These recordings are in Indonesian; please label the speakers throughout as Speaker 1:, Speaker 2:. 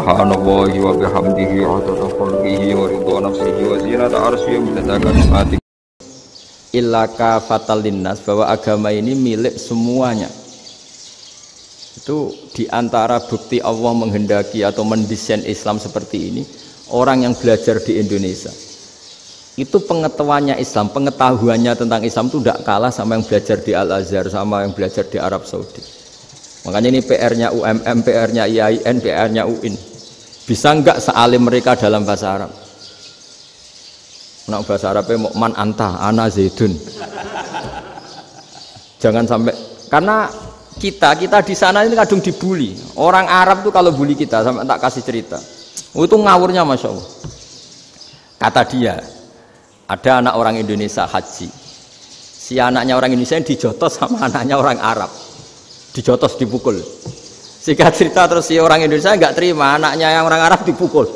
Speaker 1: subhanallahi wa bihamdihi adada khalqihi wa ridha nafsihi wa zinata arsyihi wa midada kalimatihi. Illa kafatal linnas, bahwa agama ini milik semuanya. Itu diantara bukti Allah menghendaki atau mendesain Islam seperti ini. Orang yang belajar di Indonesia itu pengetahuannya Islam, pengetahuannya tentang Islam itu tidak kalah sama yang belajar di Al-Azhar, sama yang belajar di Arab Saudi. Makanya ini PR-nya UMM, PR-nya IAIN, PR-nya UIN. Bisa enggak sealim mereka dalam bahasa Arab? Nah, bahasa Arabnya man anta, ana zaidun. Jangan sampai, karena kita di sana ini kadung dibully. Orang Arab tuh kalau bully kita, sampai tak kasih cerita. Itu ngawurnya Masya Allah. Kata dia, ada anak orang Indonesia haji. Si anaknya orang Indonesia yang dijotos sama anaknya orang Arab. Dijotos, dipukul. Singkat cerita terus si orang Indonesia nggak terima, anaknya yang orang Arab dipukul.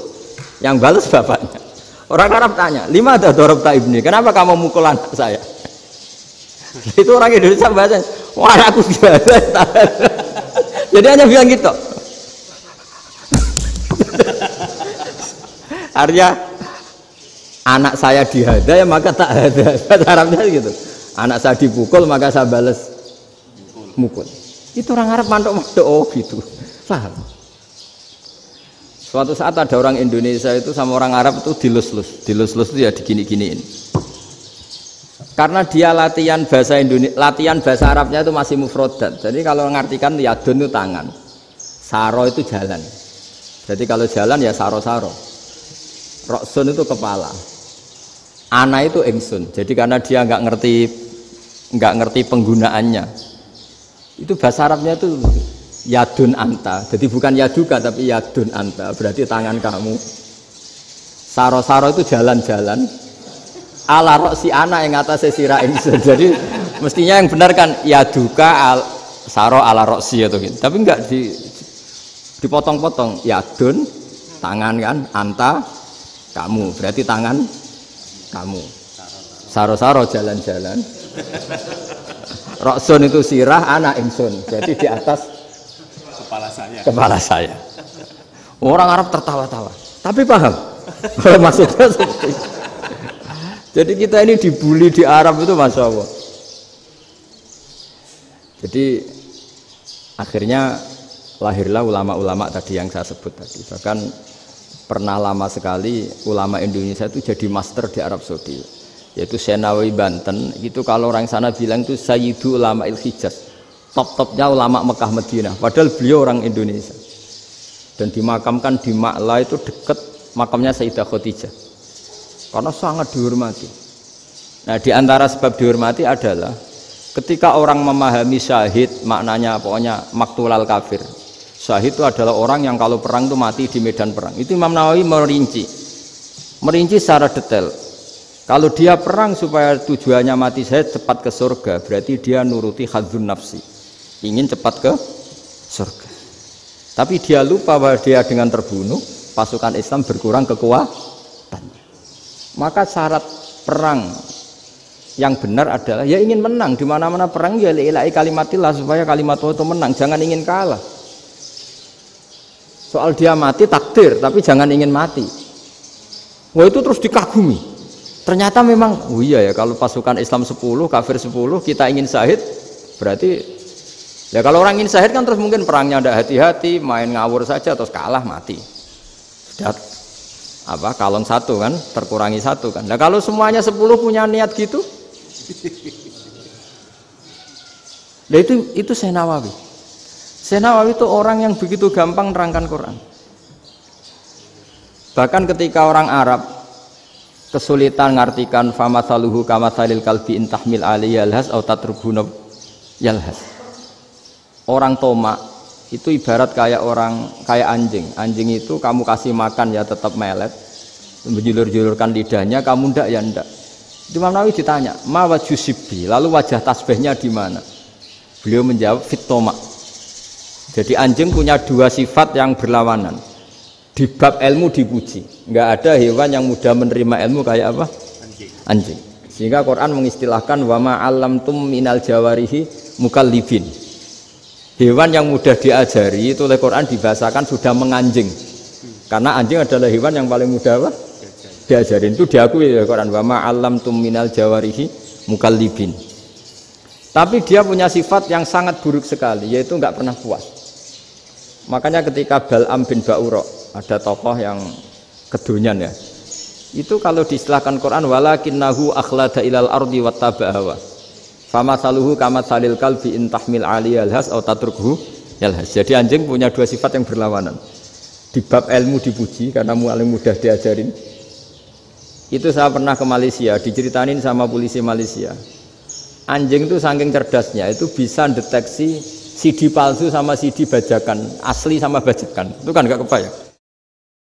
Speaker 1: Yang balas bapaknya. Orang Arab tanya, lima ada dorobta ibni, kenapa kamu mukul anak saya? Itu orang Indonesia bahasa, wah aku biasa. Jadi hanya bilang gitu. Artinya anak saya dihada ya maka tak ada. Bahasa Arabnya gitu. Anak saya dipukul maka saya balas mukul. Itu orang Arab mantuk-mantuk, oh gitu. Paham? Suatu saat ada orang Indonesia itu sama orang Arab itu dilus-lus itu ya digini-giniin. Karena dia latihan bahasa Indonesia, latihan bahasa Arabnya itu masih mufrodat. Jadi kalau mengartikan yadun itu tangan, saro itu jalan. Jadi kalau jalan ya saro-saro. Roksun itu kepala. Ana itu ingsun. Jadi karena dia nggak ngerti penggunaannya. Itu bahasa Arabnya itu yadun anta. Jadi bukan yaduka tapi yadun anta. Berarti tangan kamu. Saro-saro itu jalan-jalan. Ala roksi ana yang atas sirah ingsun. Jadi mestinya yang benar kan yaduka saro ala roksi atau gitu. Tapi enggak dipotong-potong. Yadun tangan kan, anta kamu. Berarti tangan kamu. Saro-saro jalan-jalan. Roksun itu sirah, anak ingsun. Jadi di atas kepala saya. Orang Arab tertawa-tawa. Tapi paham? Maksudnya seperti itu. Jadi kita ini dibully di Arab itu Masya Allah. Jadi akhirnya lahirlah ulama-ulama tadi yang saya sebut tadi. Bahkan pernah lama sekali ulama Indonesia itu jadi master di Arab Saudi, yaitu Senawi Banten. Itu kalau orang sana bilang itu Sayyidu Ulama Il-Hijaz, top-topnya ulama Mekah Madinah. Padahal beliau orang Indonesia dan dimakamkan di Ma'la itu dekat makamnya Sayyidah Khadijah karena sangat dihormati. Nah, di antara sebab dihormati adalah ketika orang memahami syahid, maknanya pokoknya maktulal kafir. Syahid itu adalah orang yang kalau perang itu mati di medan perang. Itu Imam Nawawi merinci secara detail. Kalau dia perang supaya tujuannya mati syahid cepat ke surga, berarti dia nuruti hadzun nafsi, ingin cepat ke surga. Tapi dia lupa bahwa dia dengan terbunuh pasukan Islam berkurang kekuatannya. Maka syarat perang yang benar adalah ya ingin menang. Di mana-mana perang ya lillahi kalimatillah, supaya kalimat Allah itu menang, jangan ingin kalah. Soal dia mati takdir, tapi jangan ingin mati. Wah, itu terus dikagumi. Ternyata memang, oh iya ya, kalau pasukan Islam 10, kafir 10, kita ingin syahid, berarti ya kalau orang ingin syahid kan terus mungkin perangnya ada hati-hati, main ngawur saja terus kalah mati. Sudah apa kalon satu kan, terkurangi satu kan. Nah kalau semuanya 10 punya niat gitu, nah itu Senawawi. Senawawi itu orang yang begitu gampang nerangkan Quran. Bahkan ketika orang Arab kesulitan ngartikan famathaluhu kamathalil kalbi intahmil alaihi yalhas atau tatrubuna yalhas. Orang tomak itu ibarat kayak anjing. Anjing itu kamu kasih makan ya tetap melet, menjulur-julurkan lidahnya, kamu ndak ya ndak. Imam Nawawi ditanya, ma wajusibbi, lalu wajah tasbihnya di mana? Beliau menjawab fit tomak. Jadi anjing punya dua sifat yang berlawanan. Di bab ilmu dipuji, nggak ada hewan yang mudah menerima ilmu kayak apa? Anjing. Sehingga Quran mengistilahkan wa ma 'allamtum minal jawarihi mukallibin. Hewan yang mudah diajari itu oleh Quran dibahasakan sudah menganjing. Karena anjing adalah hewan yang paling mudah apa? Diajarin. Itu diakui oleh Quran, wa ma 'allamtum minal jawarihi mukallibin. Tapi dia punya sifat yang sangat buruk sekali, yaitu enggak pernah puas. Makanya ketika Bal'am bin Ba'ura, ada tokoh yang kedonyan ya, itu kalau diistilahkan Quran, walakinnahu akhlada ilal ardi wattaba'a hawa famasaluhu kamatsalil kalbi in tahmil 'alaihi yalhas aw tatrukhu yalhas. Jadi anjing punya dua sifat yang berlawanan. Di bab ilmu dipuji karena paling mudah diajarin. Itu saya pernah ke Malaysia, diceritain sama polisi Malaysia. Anjing itu saking cerdasnya, itu bisa deteksi CD palsu sama CD bajakan, asli sama bajakan. Itu kan gak kebayang.